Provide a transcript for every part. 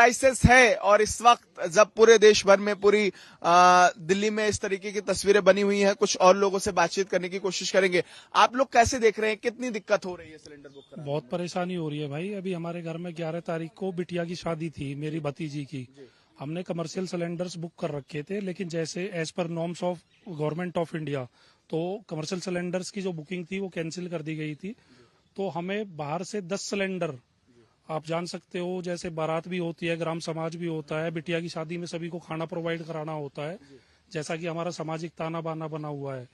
Crisis है और इस वक्त जब पूरे देश भर में पूरी दिल्ली में इस तरीके की तस्वीरें बनी हुई हैं, कुछ और लोगों से बातचीत करने की कोशिश करेंगे। आप लोग कैसे देख रहे हैं, कितनी दिक्कत हो रही है सिलेंडर बुक कराने बहुत में? परेशानी हो रही है भाई। अभी हमारे घर में 11 तारीख को बिटिया की शादी थी, मेरी भतीजी की। हमने कमर्शियल सिलेंडर्स बुक कर रखे थे, लेकिन जैसे as per norms of government of India, तो कमर्शियल सिलेंडर्स की जो बुकिंग थी वो कैंसिल कर दी गई थी। तो हमें बाहर से 10 सिलेंडर, आप जान सकते हो, जैसे बारात भी होती है, ग्राम समाज भी होता है, बिटिया की शादी में सभी को खाना प्रोवाइड कराना होता है, जैसा कि हमारा सामाजिक ताना बाना बना हुआ है।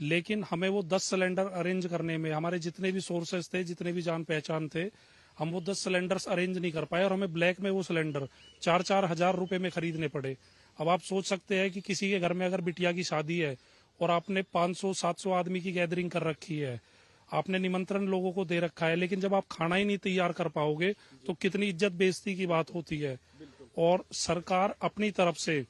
लेकिन हमें वो 10 सिलेंडर अरेंज करने में, हमारे जितने भी सोर्सेस थे, जितने भी जान पहचान थे, हम वो 10 सिलेंडर्स अरेंज नहीं कर पाए और हमें ब्लैक में वो सिलेंडर 4-4 हजार रुपए में खरीदने पड़े। अब आप सोच सकते हैं कि किसी के घर में अगर बिटिया की शादी है और आपने 500-700 आदमी की गैदरिंग कर रखी है, आपने निमंत्रण लोगों को दे रखा है, लेकिन जब आप खाना ही नहीं तैयार कर पाओगे तो कितनी इज्जत बेइज्जती की बात होती है। और सरकार अपनी तरफ से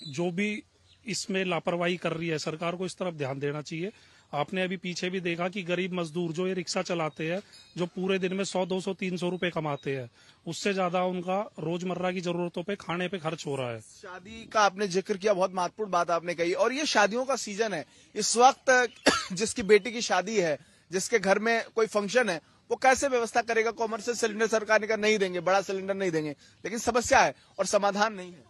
जो भी इसमें लापरवाही कर रही है, सरकार को इस तरफ ध्यान देना चाहिए। आपने अभी पीछे भी देखा कि गरीब मजदूर जो ये रिक्शा चलाते हैं, जो पूरे दिन में 100, 200, 300 रुपए कमाते हैं, उससे ज्यादा उनका रोजमर्रा की जरूरतों पे, खाने पे खर्च हो रहा है। शादी का आपने जिक्र किया, बहुत महत्वपूर्ण बात आपने कही, और ये शादियों का सीजन है इस वक्त। जिसकी बेटी की शादी है, जिसके घर में कोई फंक्शन है, वो कैसे व्यवस्था करेगा? कॉमर्शियल सिलेंडर सरकार ने कहा नहीं देंगे, बड़ा सिलेंडर नहीं देंगे, लेकिन समस्या है और समाधान नहीं है।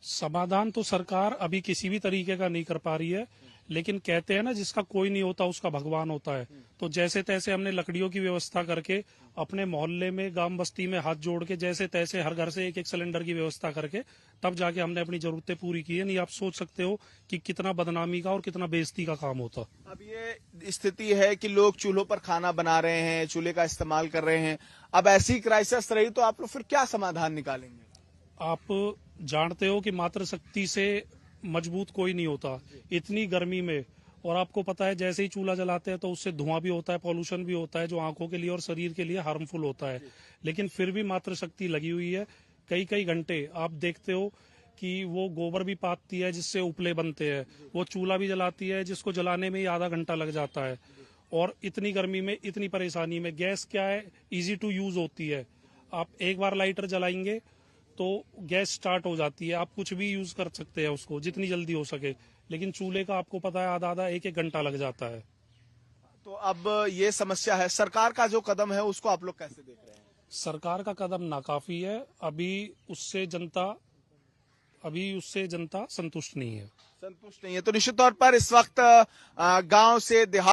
समाधान तो सरकार अभी किसी भी तरीके का नहीं कर पा रही है, लेकिन कहते हैं ना, जिसका कोई नहीं होता उसका भगवान होता है। तो जैसे तैसे हमने लकड़ियों की व्यवस्था करके, अपने मोहल्ले में, गांव बस्ती में हाथ जोड़ के, जैसे तैसे हर घर से एक एक सिलेंडर की व्यवस्था करके तब जाके हमने अपनी जरूरतें पूरी की है। नहीं, आप सोच सकते हो कि कितना बदनामी का और कितना बेइज्जती का काम होता। अब ये स्थिति है कि लोग चूल्हों पर खाना बना रहे हैं, चूल्हे का इस्तेमाल कर रहे हैं। अब ऐसी क्राइसिस रही तो आप लोग फिर क्या समाधान निकालेंगे? आप जानते हो कि मातृ शक्ति से मजबूत कोई नहीं होता इतनी गर्मी में। और आपको पता है, जैसे ही चूल्हा जलाते हैं तो उससे धुआं भी होता है, पॉल्यूशन भी होता है, जो आंखों के लिए और शरीर के लिए हार्मफुल होता है। लेकिन फिर भी मातृ शक्ति लगी हुई है। कई कई घंटे आप देखते हो कि वो गोबर भी पाथती है जिससे उपले बनते हैं, वो चूल्हा भी जलाती है जिसको जलाने में ही आधा घंटा लग जाता है। और इतनी गर्मी में, इतनी परेशानी में, गैस क्या है, इजी टू यूज होती है। आप एक बार लाइटर जलाएंगे तो गैस स्टार्ट हो जाती है, आप कुछ भी यूज कर सकते हैं उसको जितनी जल्दी हो सके। लेकिन चूल्हे का आपको पता है, आधा आधा एक एक घंटा लग जाता है। तो अब ये समस्या है, सरकार का जो कदम है उसको आप लोग कैसे देख रहे हैं? सरकार का कदम नाकाफी है। अभी उससे जनता संतुष्ट नहीं है। संतुष्ट नहीं है, तो निश्चित तौर पर इस वक्त गांव से देहात